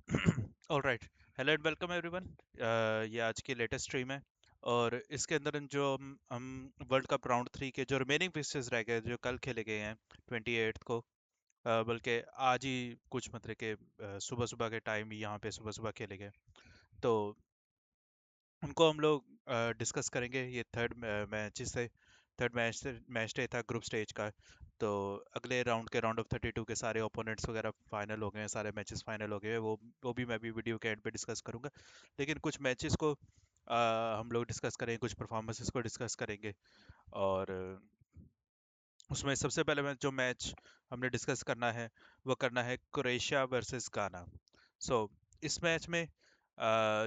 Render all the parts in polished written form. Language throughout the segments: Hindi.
Alright. Hello and welcome everyone. ये आज की लेटेस्ट स्ट्रीम है और इसके अंदर जो हम वर्ल्ड कप राउंड 3 के जो रिमेनिंग फिक्चर्स रह गए जो कल खेले गए हैं 28 को, बल्कि आज ही कुछ मतलब के सुबह सुबह के टाइम यहाँ पे सुबह सुबह खेले गए, तो उनको हम लोग डिस्कस करेंगे। ये थर्ड मैच डे था ग्रुप स्टेज का। तो अगले राउंड के राउंड ऑफ 32 के सारे ओपोनेंट्स वगैरह फाइनल हो गए हैं, सारे मैचेस फाइनल हो गए हैं। वो भी मैं भी वीडियो के एंड पे डिस्कस करूंगा। लेकिन कुछ मैचेस को हम लोग डिस्कस करेंगे, कुछ परफॉर्मेंसेस को डिस्कस करेंगे। और उसमें सबसे पहले जो मैच हमने डिस्कस करना है वो करना है क्रोएशिया वर्सेस गाना। सो इस मैच में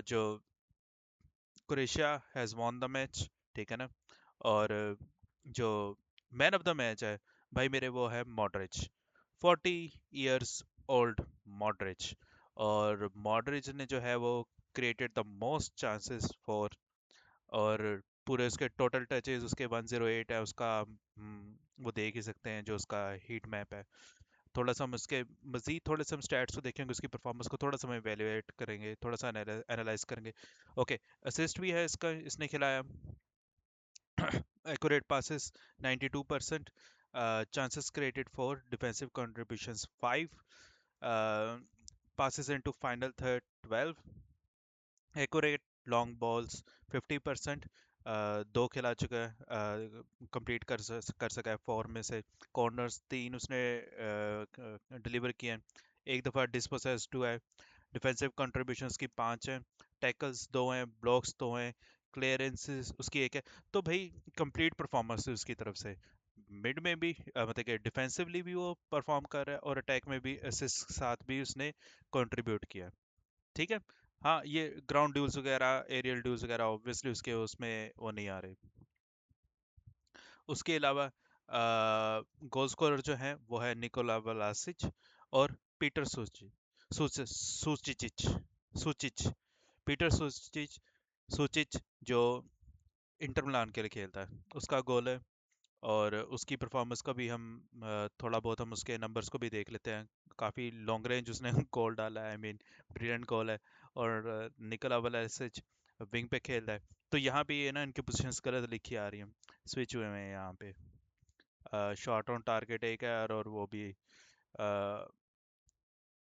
जो Croatia has won the match, ठीक है ना। और जो मैन ऑफ द मैच है भाई मेरे, वो है मॉडरिच, 40 इयर्स ओल्ड मॉडरिच। और मॉडरिच ने जो है वो created the most chances for, और पूरे उसके टोटल टचेस उसके 108 है उसका। वो देख ही सकते हैं जो उसका हीट मैप है। थोड़ा सा हम उसके मजीद थोड़े से हम स्टैट्स को देखेंगे, उसकी परफॉर्मेंस को थोड़ा सा हम एवेल्युएट करेंगे, थोड़ा सा एनालाइज करेंगे। ओके, असिस्ट भी है इसका, इसने खिलाया। accurate passes 92%, chances created for defensive contributions 5, uh, passes into final third 12, accurate long balls 50%, दो खिला चुका है, कंप्लीट कर सका है 4 में से। कॉर्नर्स 3 उसने डिलीवर किए हैं, एक दफ़ा डिस्पोसेस्ड हुआ है। डिफेंसिव कंट्रीब्यूशंस की 5 हैं, टैकल्स 2 हैं, ब्लॉक्स 2 हैं, क्लियरेंसेस उसकी 1 है। तो भाई कंप्लीट परफॉर्मेंस है उसकी तरफ से। मिड में भी मतलब कि डिफेंसिवली भी वो परफॉर्म कर रहा है और अटैक में भी असिस्ट के साथ भी उसने कंट्रीब्यूट किया, ठीक है। हाँ, ये ग्राउंड ड्यूल्स वगैरह, एरियल ड्यूल्स वगैरह ऑब्वियसली उसके उसमें वो नहीं आ रहे। उसके अलावा गोल स्कोरर जो है वो है निकोला वलासिच और पीटर सुचिच सुचिच पीटर सुचिच जो इंटर मिलान के लिए खेलता है, उसका गोल है। और उसकी परफॉर्मेंस का भी हम थोड़ा बहुत हम उसके नंबर्स को भी देख लेते हैं। काफ़ी लॉन्ग रेंज उसने गोल डाला है, आई मीन ब्रिलियंट गोल है। और निकोला वलासिच विंग पे खेल रहा है। तो यहाँ पे ये ना इनकी पोजीशंस गलत लिखी आ रही हैं, स्विच हुए हैं यहाँ पे। शॉट ऑन टारगेट एक है, और वो भी अ,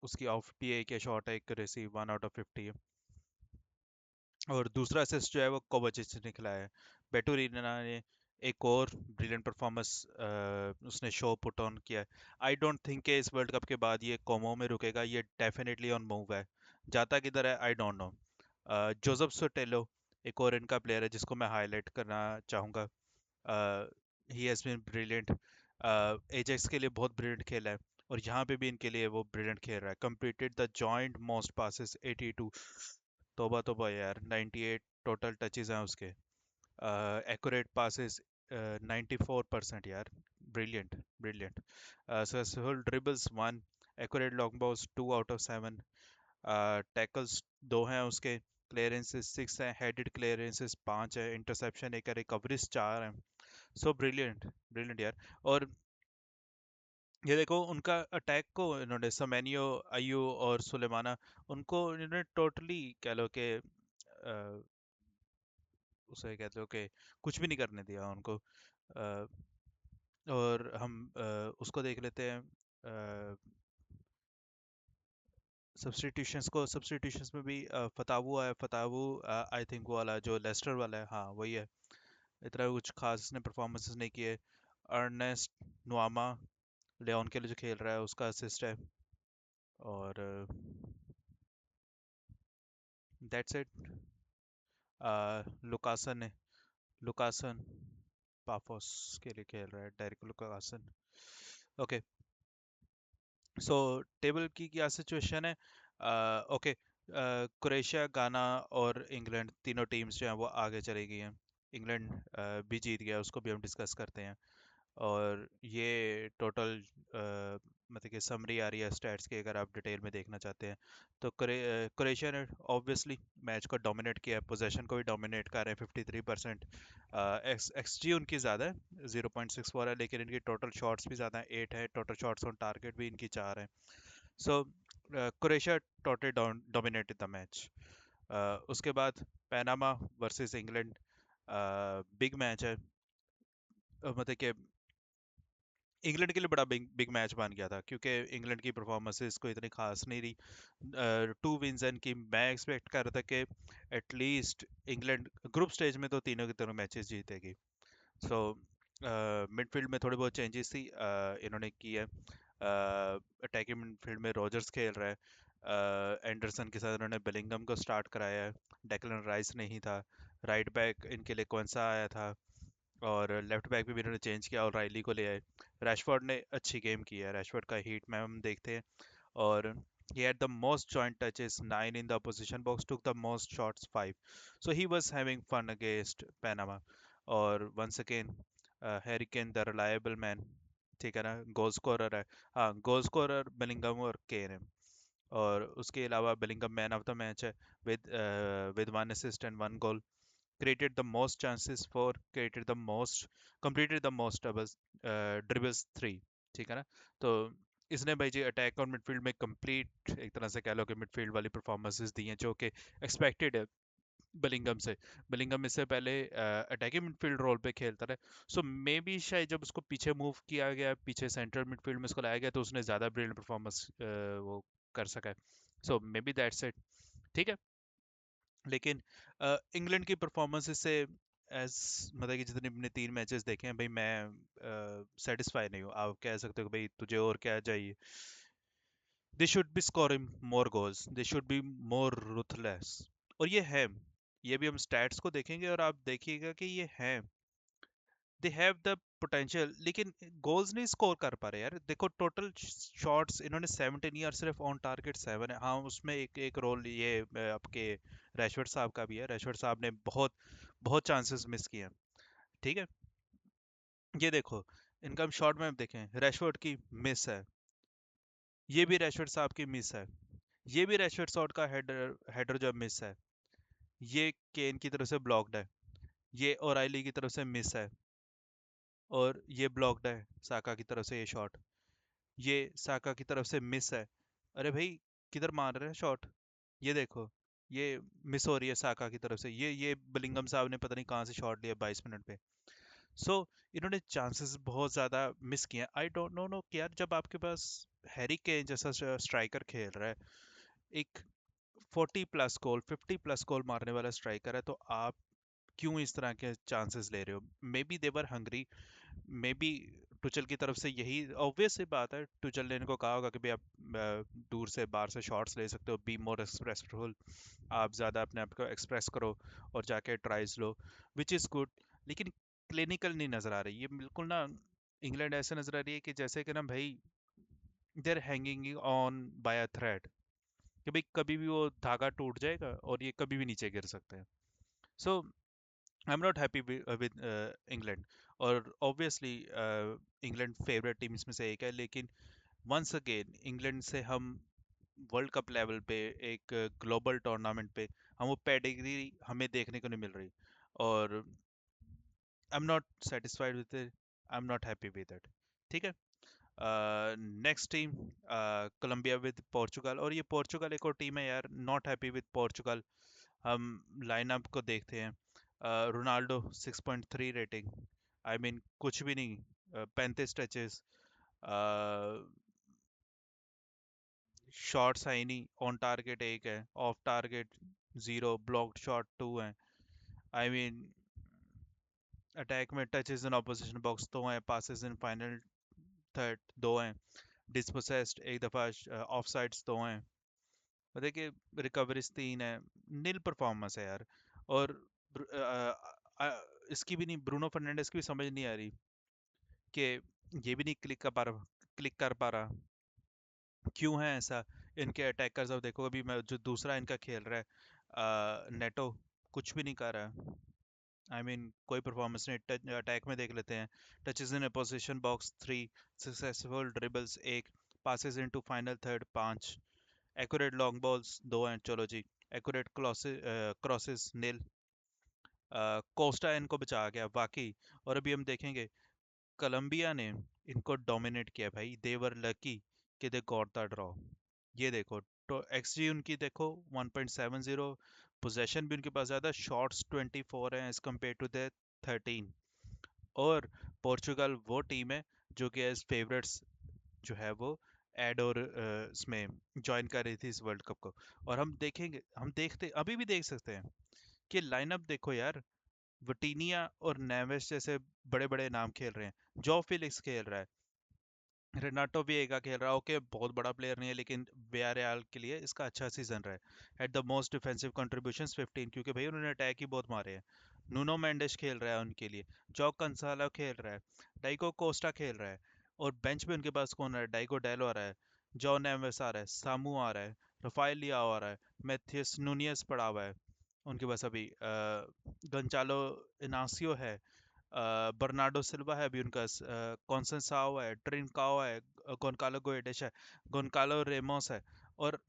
उसकी ऑफ भी एक है, शॉट है एक, रिसीव 1 आउट ऑफ 50 है। और दूसरा असिस्ट जो है वो कोवाचिच ने खिलाया है। बेटूरिना ने एक और ब्रिलियंट परफॉर्मेंस उसने शो पुट ऑन किया है। आई डोंट थिंक कि इस वर्ल्ड कप के बाद ये कोमो में रुकेगा, ये डेफिनेटली ऑन मूव है। जाता किधर है आई डोंट नो। जोसेफ सोटेलो एक और इनका प्लेयर है जिसको मैं हाईलाइट करना चाहूँगा। He has been brilliant, Ajax के लिए बहुत ब्रिलियंट खेला है, और यहाँ पे भी इनके लिए वो ब्रिलियंट खेल रहा है। Completed the joint most passes 82, तोबा तोबा यार, 98 टोटल टचेस हैं उसके। एक्यूरेट पासेस 94% यार, brilliant brilliant. Successful dribbles 1, accurate long balls 2 out of 7, tackles 2 हैं उसके, क्लियरेंसेस 6 हैं, हेडेड क्लियरेंसेस 5 है, इंटरसेप्शन 1 है, रिकवरीज 4 हैं। सो ब्रिलियंट ब्रिलियंट यार। और ये देखो उनका अटैक को इन्होंने समेनियो, अयू और सुलेमाना, उनको इन्होंने टोटली कह लो कि उसे कहते हो कि कुछ भी नहीं करने दिया उनको। अ, और हम उसको देख लेते हैं सब्स्टिट्यूशंस को। सब्स्टिट्यूशंस में भी फतावू है, फतावू आई थिंक वो वाला जो लेस्टर वाला है, हाँ वही है। इतना कुछ खास इसने परफॉर्मेंसेस नहीं किए। अर्नेस्ट नुआमा लेओन के लिए जो खेल रहा है उसका असिस्ट है। और दैट्स इट। लुकासन है, लुकासन पाफोस के लिए खेल रहा है, डेरिक लुकासन। ओके, सो टेबल की क्या सिचुएशन है? ओके, क्रोएशिया, गाना और इंग्लैंड तीनों टीम्स जो हैं वो आगे चली गई हैं। इंग्लैंड भी जीत गया, उसको भी हम डिस्कस करते हैं। और ये टोटल मतलब कि समरी आ रही है स्टैट्स की, अगर आप डिटेल में देखना चाहते हैं। तो क्रोएशिया ने ऑब्वियसली मैच को डोमिनेट किया है, पोजेशन को भी डोमिनेट कर रहे हैं 53%। एक्सजी उनकी ज़्यादा है, 0.64 है, लेकिन इनकी टोटल शॉट्स भी ज़्यादा है, 8 है। टोटल शॉट्स ऑन टारगेट भी इनकी 4 है। So Croatia totally dominated the match. उसके बाद Panama versus England, big match है। मतलब कि इंग्लैंड के लिए बड़ा बिग बिग मैच बन गया था, क्योंकि इंग्लैंड की परफॉर्मेंसेस को इतनी खास नहीं रही। टू विंस एंड की मैं एक्सपेक्ट कर रहा था कि एटलीस्ट इंग्लैंड ग्रुप स्टेज में तो तीनों के तीनों मैचेस जीतेगी। सो मिडफील्ड में थोड़ी बहुत चेंजेस थी, इन्होंने की है। अटैकिंग मिडफील्ड में रॉजर्स खेल रहा है, एंडरसन के साथ इन्होंने बेलिंगम को स्टार्ट कराया है। डेक्लन राइस नहीं था। राइट बैक इनके लिए कौनसा आया था, और लेफ्ट बैक भी इन्होंने चेंज किया और राइली को ले आए। रैशफोर्ड ने अच्छी गेम की है, रैशफोर्ड का हीट मैप हम देखते हैं। और he had the most joint touches, 9 in the opposition box, took the most shots, 5. So he was having fun against Panama. और once again, Harry Kane the reliable man, ठीक है ना, गोल स्कोरर है। हाँ, गोल स्कोरर बिलिंगम और केन है। और उसके अलावा बिलिंगम मैन ऑफ द मैच है, with 1 assist and 1 goal, created the most chances for, created the most, completed the most doubles, dribbles 3, ठीक है ना। तो इसने भाई जी अटैक और मिडफील्ड में कंप्लीट एक तरह से कह लो कि मिडफील्ड वाली परफॉर्मेंसेस दी हैं, जो कि एक्सपेक्टेड है बिलिंगम से। बिलिंगम इससे पहले अटैकिंग मिडफील्ड रोल पे खेलता रहा, सो मे बी शायद जब उसको पीछे मूव किया गया, पीछे सेंट्रल मिडफील्ड में उसको लाया गया, तो उसने ज़्यादा ब्रिलियंट परफॉर्मेंस वो कर सका है। सो मे बी दैट्स इट, ठीक है। लेकिन इंग्लैंड की परफॉर्मेंस से एज, मतलब कि जितने अपने 3 मैचेस देखे हैं भाई, मैं सेटिस्फाई नहीं हूँ। आप कह सकते हो कि भाई तुझे और क्या चाहिए। They should be scoring more goals, they should be more ruthless. और ये है, ये भी हम स्टैट्स को देखेंगे और आप देखिएगा कि ये है, दे हैव द पोटेंशियल, लेकिन गोल्स नहीं स्कोर कर पा रहे यार। देखो टोटल शॉट्स इन्होंने 17 ही, और सिर्फ ऑन टारगेट 7 है। हाँ, उसमें एक एक रोल ये आपके रैशवर्ड साहब का भी है। रैशवर्ड साहब ने बहुत बहुत चांसेस मिस किए हैं, ठीक है। ये देखो, इनका शॉट में देखें, रैशवर्ड की मिस है, ये भी रैशवर्ड साहब की मिस है, ये भी रैशवर्ड शॉट का हेडर हेडर जो मिस है, ये केन की तरफ से ब्लॉक्ड है, ये ओराइली की तरफ से मिस है, और ये ब्लॉक्ड है साका की तरफ से ये शॉट, ये साका की तरफ से मिस है। अरे भाई, किधर मार रहे हैं शॉट, ये देखो, ये मिस हो रही है साका की तरफ से। ये बिलिंगम साहब ने पता नहीं कहाँ से शॉट लिया 22 मिनट पे। सो इन्होंने चांसेस बहुत ज़्यादा मिस किए हैं। आई डोंट नो नो कि यार, जब आपके पास हैरी केन जैसा स्ट्राइकर खेल रहा है, एक 40+ गोल 50+ गोल मारने वाला स्ट्राइकर है, तो आप क्यों इस तरह के चांसेस ले रहे हो? Maybe they're hungry, maybe Tuchel की तरफ से यही ऑब्वियस सी बात है। टुचल ने इनको कहा होगा कि भाई आप दूर से बाहर से शॉट्स ले सकते हो, बी मोर एक्सप्रेसफुल, आप ज़्यादा अपने आप को एक्सप्रेस करो और जाके tries low, which is good. लेकिन क्लिनिकल नहीं नज़र आ रही ये बिल्कुल ना। इंग्लैंड ऐसे नज़र आ रही है कि जैसे कि ना भाई, they're hanging on by a thread, कि भाई कभी भी वो धागा टूट जाएगा और ये कभी भी नीचे गिर सकते हैं। So I am not happy with England. और ऑब्वियसली इंग्लैंड फेवरेट टीम्स में से एक है, लेकिन वंस अगेन इंग्लैंड से हम वर्ल्ड कप लेवल पे, एक ग्लोबल टूर्नामेंट पे, हम वो पेडिग्री हमें देखने को नहीं मिल रही। और I am not satisfied with it, I am not happy with it, ठीक है। Next team Colombia with Portugal, और ये पोर्चुगल एक और टीम है यार, नॉट हैप्पी विद पोर्चुगल। हम लाइनअप को देखते हैं, रोनाल्डो 6.3 रेटिंग, आई मीन कुछ भी नहीं, 35 टचेस, शॉट्स है ही नहीं, ऑन टारगेट 1 है, ऑफ टारगेट 0, ब्लॉक्ड शॉट 2 है। आई मीन अटैक में टचेस इन ऑपोजिशन बॉक्स 2 हैं, पासेस इन फाइनल थर्ड 2 हैं, डिस्पोसेस्ड एक दफ़ा, ऑफ साइड्स 2 हैं, और देखिए रिकवरीज 3 है। नील परफॉर्मेंस है यार। और इसकी भी नहीं, ब्रूनो फर्नांडिस की भी समझ नहीं आ रही कि ये भी नहीं क्लिक कर पा रहा, क्यों है ऐसा। इनके अटैकर्स अब देखो, अभी मैं जो दूसरा इनका खेल रहा है नेटो, कुछ भी नहीं कर रहा। आई मीन कोई परफॉर्मेंस नहीं। अटैक में देख लेते हैं, टचेस इन position box 3, successful dribbles 1, passes into final third 5, accurate long balls 2 हैं, चलो जी, एक्यूरेट क्रॉसेस नील। कोस्टा इनको बचा गया बाकी। और अभी हम देखेंगे, कोलंबिया ने इनको डोमिनेट किया भाई, दे वर लकी कि दे गॉट द ड्रॉ। ये देखो, तो एक्सजी उनकी देखो 1.70, पोजेशन भी उनके पास ज़्यादा, शॉट्स 24 हैं एज कम्पेयर टू द 13। और पोर्चुगल वो टीम है जो कि एज फेवरेट्स जो है वो ऐड और इसमें ज्वाइन कर रही थी इस वर्ल्ड कप को। और हम देखेंगे, हम देखते अभी भी देख सकते हैं कि लाइनअप देखो यार, वटीनिया और नेवेस जैसे बड़े बड़े नाम खेल रहे हैं, जॉ फिलिक्स खेल रहा है, रेनाटो विएगा खेल रहा है। ओके, बहुत बड़ा प्लेयर नहीं है लेकिन वियारियल के लिए इसका अच्छा सीजन रहा है। At the most defensive contributions 15, क्योंकि भाई उन्होंने अटैक ही बहुत मारे हैं। नूनो मेंडेस खेल रहा है उनके लिए, जॉ कंसालो खेल रहा है, डाइगो कोस्टा खेल रहा है। और बेंच पे उनके पास कौन आ रहा है? डाइगो डेलो आ रहा है, जॉ नेवेस आ रहा है, सामू आ रहा है, रफाएल लियाओ आ रहा है, मैथियस नूनियस पड़ा हुआ है उनके पास अभी, गंचालो इनासियो है, बर्नार्डो सिल्वा है अभी उनका, कॉन्सेंसाओ है, ट्रिनकाओ है, गोनकालो गोएडेश है, गोनकालो रेमोस है। और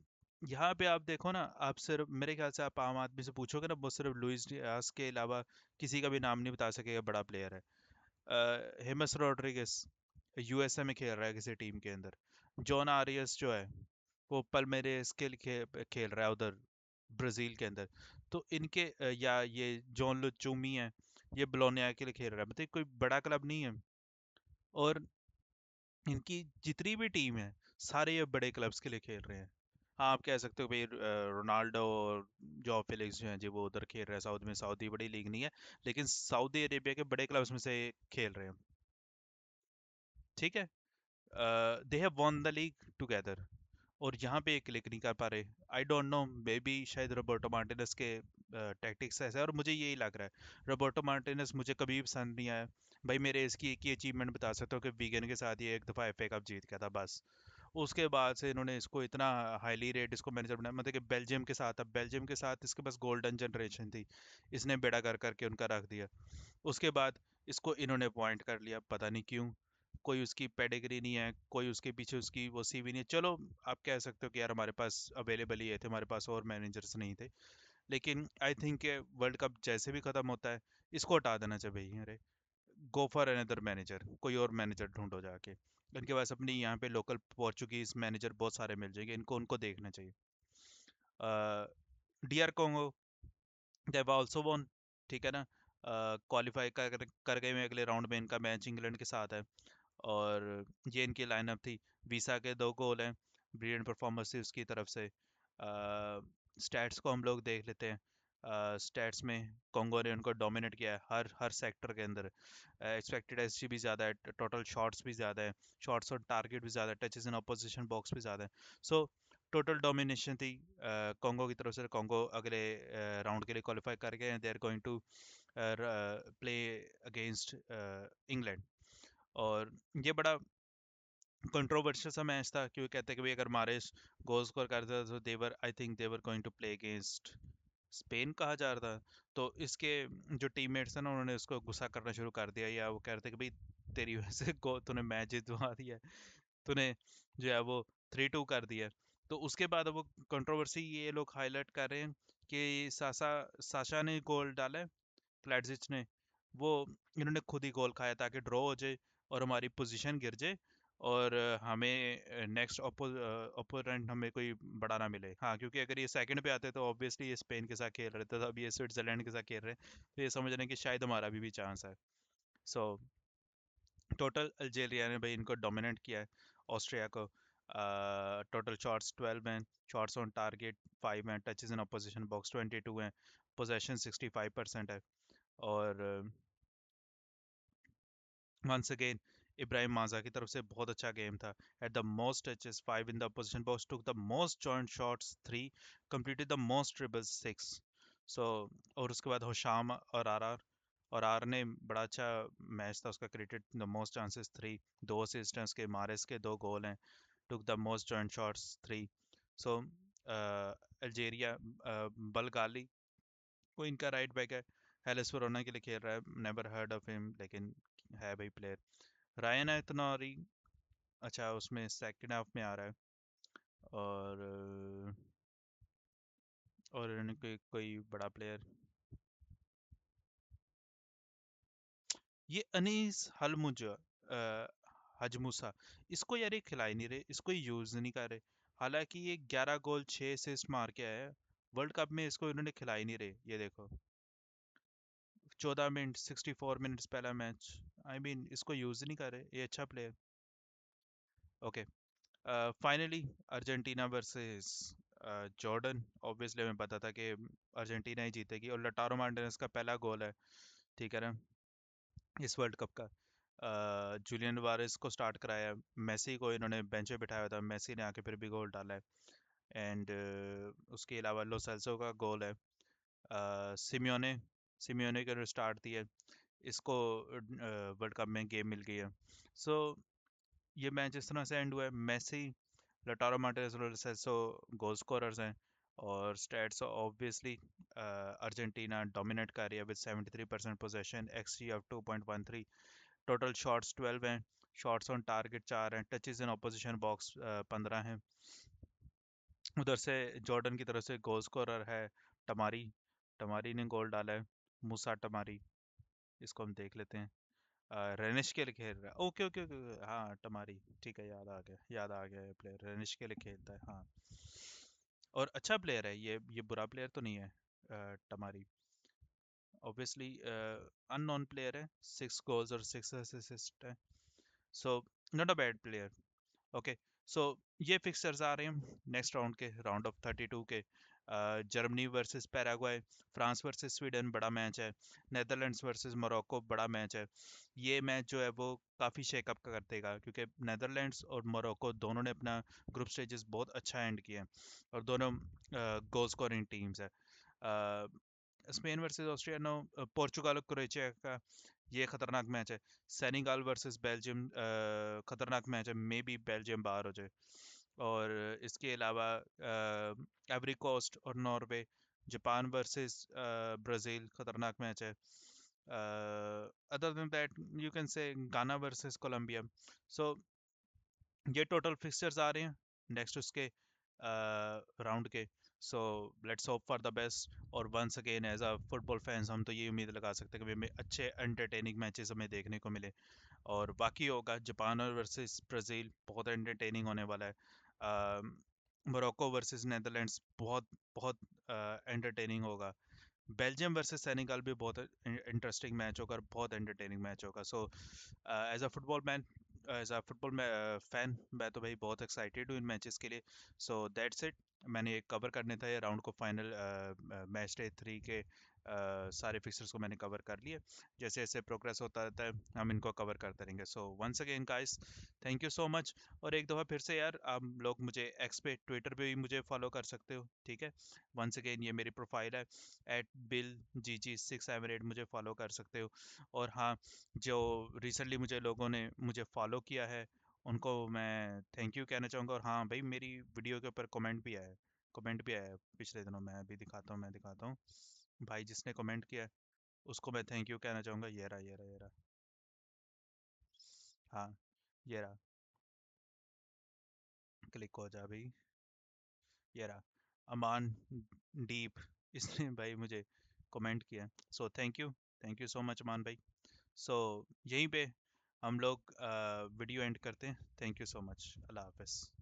यहाँ पे आप देखो ना, आप सिर्फ मेरे ख्याल से आप आम आदमी से पूछोगे ना, वो सिर्फ लुइस डियाज के अलावा किसी का भी नाम नहीं बता सकेगा बड़ा प्लेयर है। हेमस रोड्रिगेस यूएसए में खेल रहा है किसी टीम के अंदर। जॉन आरियस जो है वो पल्मेरेस के लिए खेल रहा है उधर ब्राजील के अंदर। तो इनके या ये जॉन लुचूमी है, ये बोलोनिया के लिए खेल रहा है, मतलब कोई बड़ा क्लब नहीं है। और इनकी जितनी भी टीम है, सारे ये बड़े क्लब्स के लिए खेल रहे हैं। हाँ, आप कह सकते हो भाई रोनाल्डो और जॉ फेलिक्स जो हैं जी वो उधर खेल रहे हैं साउथ में, सऊदी बड़ी लीग नहीं है, लेकिन सऊदी अरेबिया के बड़े क्लब्स में से खेल रहे हैं। ठीक है, they have won the league together. और यहाँ पे क्लिक नहीं कर पा रहे। I don't know, may be शायद रोबर्टो मार्टिनेस के टैक्टिक्स ऐसे है, और मुझे यही लग रहा है। रोबर्टो मार्टिनेस मुझे कभी भी पसंद नहीं आया। भाई मेरे इसकी एक ही अचीवमेंट बता सकता हूँ कि वीगन के साथ ये एक दफ़ा एफए कप जीत गया था बस। उसके बाद से इन्होंने इसको इतना हाईली रेट इसको मैनेजर बनाया, मतलब कि बेल्जियम के साथ, अब बेल्जियम के साथ इसके पास गोल्डन जनरेशन थी, इसने बेड़ा कर करके उनका रख दिया। उसके बाद इसको इन्होंने अपॉइंट कर लिया, पता नहीं क्यों। कोई उसकी पेडिग्री नहीं है, कोई उसके पीछे उसकी वो सीवी नहीं है। चलो, आप कह सकते हो कि यार हमारे पास अवेलेबल ही ये थे, हमारे पास और मैनेजर्स नहीं थे। लेकिन आई थिंक वर्ल्ड कप जैसे भी खत्म होता है, इसको हटा देना चाहिए भाई। अरे, गो फॉर अनदर मैनेजर, कोई और मैनेजर ढूंढो जाके। इनके पास अपनी यहाँ पे लोकल पोर्चुगीज मैनेजर बहुत सारे मिल जाएंगे, इनको उनको देखना चाहिए। डीआर कोंगो, देव आल्सो वॉन, ठीक है ना, क्वालिफाई कर गए हैं अगले राउंड में, इनका मैच इंग्लैंड के साथ है। और ये इनकी लाइनअप थी। वीसा के 2 गोल हैं, ब्रिलियंट परफॉर्मेंस थी उसकी तरफ से। स्टैट्स को हम लोग देख लेते हैं। स्टैट्स में कॉन्गो ने उनको डोमिनेट किया है हर हर सेक्टर के अंदर। एक्सपेक्टेड एसजी भी ज़्यादा है, टोटल शॉट्स भी ज़्यादा है, शॉट्स और टारगेट भी ज़्यादा है, टचेस इन अपोजिशन बॉक्स भी ज़्यादा है। सो टोटल डोमिनेशन थी कॉन्गो की तरफ से। कॉन्गो अगले राउंड के लिए क्वालिफाई कर गए हैं, they are going to play against England. और ये बड़ा कंट्रोवर्शियल सा मैच था, क्योंकि कहते हैं कि भाई अगर मारेस गोल स्कोर करता तो they're, I think they're going to play against Spain कहा जा रहा था। तो इसके जो टीममेट्स हैं ना, उन्होंने उसको गुस्सा करना शुरू कर दिया, या वो कह रहे थे कि भाई तेरी वजह से गो तूने मैच जितवा दिया है, तूने जो है वो 3-2 कर दिया है। तो उसके बाद वो कंट्रोवर्सी ये लोग हाईलाइट कर रहे हैं कि सासा साशा ने गोल डाला है, क्लैडजिच ने, वो इन्होंने खुद ही गोल खाया ताकि ड्रॉ हो जाए और हमारी पोजीशन गिर जाए, और हमें नेक्स्ट ओपोनेंट हमें कोई बड़ा ना मिले। हाँ, क्योंकि अगर ये सेकंड पे आते तो ऑब्वियसली ये स्पेन के साथ खेल रहे थे, तो अब ये स्विट्जरलैंड के साथ खेल रहे हैं, तो ये समझ रहे हैं कि शायद हमारा भी चांस है। सो टोटल अल्जेरिया ने भाई इनको डोमिनेट किया है, ऑस्ट्रिया को। टोटल शॉट्स 12 हैं, शॉट्स ऑन टारगेट 5 हैं, टचेस इन अपोजिशन बॉक्स 22 हैं, पोजेशन 65% है। और वंस अगेन इब्राहिम माजा की तरफ से बहुत अच्छा गेम था। At the most touches 5 in the position box, took the most joint shots 3, completed the most dribbles 6। सो और उसके बाद होशाम और आर ने बड़ा अच्छा मैच था उसका, created the most chances 3, 2 assist हैं उसके, मारेस के 2 गोल हैं, took the most joint shots 3। So Algeria, बलगाली वो इनका राइट बैक है, हेलेस वेरोना के लिए खेल रहा है, नेवर हर्ड ऑफ हिम, लेकिन है भाई प्लेयर। रायन एतनोरी, अच्छा उसमें सेकंड हाफ में आ रहा है। और और इनके कोई बड़ा प्लेयर, ये अनीस हलमुज हजमुसा, इसको यार ये खिला ही नहीं रहे, इसको यूज नहीं कर रहे। हालांकि ये 11 गोल 6 असिस्ट मार के आया है। वर्ल्ड कप में इसको इन्होंने खिला ही नहीं रहे, ये देखो। 14 मिनट, 64 मिनट्स पहला मैच। आई मीन इसको यूज नहीं कर रहे, ये अच्छा player. Okay, finally Argentina versus Jordan. Obviously हमें पता था कि अर्जेंटीना ही जीतेगी, और लटारो मार्टिनेज का पहला गोल है, ठीक है ना, इस वर्ल्ड कप का। जूलियन वारिस को स्टार्ट कराया, मेसी को इन्होंने बेंच पे बिठाया था, मेसी ने आके फिर भी गोल डाला है। एंड उसके अलावा लो सेल्सो का गोल है। सिमियोने सिमियोने के स्टार्ट दिया, इसको वर्ल्ड कप में गेम मिल गई है। सो ये मैच इस तरह से एंड हुआ है। मेसी, लटारो मार्टिनेज, लो सेल्सो गोल स्कोरर्स हैं। और स्टैट्स ऑब्वियसली अर्जेंटीना डोमिनेट कर रही है with 73% possession, XD of 2.13, total shots 12 हैं, शॉट्स ऑन टारगेट 4 हैं, टचेस इन ऑपोजिशन बॉक्स 15 हैं। उधर से जॉर्डन की तरफ से गोल स्कोरर है टमारी। टमारी ने गोल डाला है, मूसा टमारी। इसको हम देख लेते हैं। रेनिश के लिए खेल रहा है, ओके ओके ओके, हाँ टमारी, ठीक है, याद आ गया, याद आ गया, ये प्लेयर रेनिश के लिए खेलता है, हाँ। और अच्छा प्लेयर है ये बुरा प्लेयर तो नहीं है। टमारी ऑब्वियसली अननोन प्लेयर है, 6 गोल्स और 6 असिस्ट है। So not a bad player. Okay, so ये फिक्सचर्स आ रहे हैं नेक्स्ट राउंड के, राउंड ऑफ 32 के। Germany versus Paraguay, France versus Sweden बड़ा मैच है, नेदरलैंड्स वर्सेस मोरक्को बड़ा मैच है। ये मैच जो है वो काफ़ी शेकअप कर देगा, क्योंकि नेदरलैंड्स और मोरक्को दोनों ने अपना ग्रुप स्टेजेस बहुत अच्छा एंड किया है, और दोनों गोल स्कोरिंग टीम्स है। Spain versus Austria, no, Portugal और क्रोएशिया का ये खतरनाक मैच है। सेनेगल वर्सेस बेल्जियम खतरनाक मैच है, मे बी बेल्जियम बाहर हो जाए। और इसके अलावा एवरी कोस्ट और नॉर्वे, जापान वर्सेस ब्राज़ील खतरनाक मैच है। Other than that you can say गाना वर्सेस कोलंबिया। सो ये टोटल फिक्सचर्स आ रहे हैं नेक्स्ट उसके राउंड के। So let's hope for the best, और once again as a football fans हम तो ये उम्मीद लगा सकते हैं कि हमें अच्छे एंटरटेनिंग मैचेस हमें देखने को मिले। और बाकी होगा जापान और वर्सेस ब्राज़ील, बहुत एंटरटेनिंग होने वाला है। मोरक्को वर्सेस नेदरलैंड्स बहुत बहुत एंटरटेनिंग होगा। बेल्जियम वर्सेस सेनेगल भी बहुत इंटरेस्टिंग मैच होगा और बहुत एंटरटेनिंग मैच होगा। So as a football man, as a football fan, मैं तो भाई बहुत एक्साइटेड हूँ इन मैचेस के लिए। सो दैट्स इट, मैंने एक कवर करने था ये राउंड को, फाइनल मैच डे 3 के सारे फिक्सर्स को मैंने कवर कर लिए। जैसे जैसे प्रोग्रेस होता रहता है हम इनको कवर करते रहेंगे। So once again guys, thank you so much. और एक दफ़ा फिर से यार, आप लोग मुझे एक्स पे, ट्विटर पे भी मुझे फॉलो कर सकते हो, ठीक है। वंस अगेन ये मेरी प्रोफाइल है, @BillGG678, मुझे फॉलो कर सकते हो। और हाँ, जो रिसेंटली मुझे लोगों ने मुझे फॉलो किया है उनको मैं थैंक यू कहना चाहूँगा। और हाँ भाई, मेरी वीडियो के ऊपर कमेंट भी आया है पिछले दिनों। मैं अभी दिखाता हूँ भाई, जिसने कमेंट किया है उसको मैं थैंक यू कहना चाहूँगा। ये रहा, हाँ, ये रहा, क्लिक हो जा भाई, ये रहा, अमान डीप, इसने भाई मुझे कमेंट किया। So thank you so much Aman भाई। सो यहीं पे हम लोग वीडियो एंड करते हैं। थैंक यू सो मच, अल्लाह हाफिज़।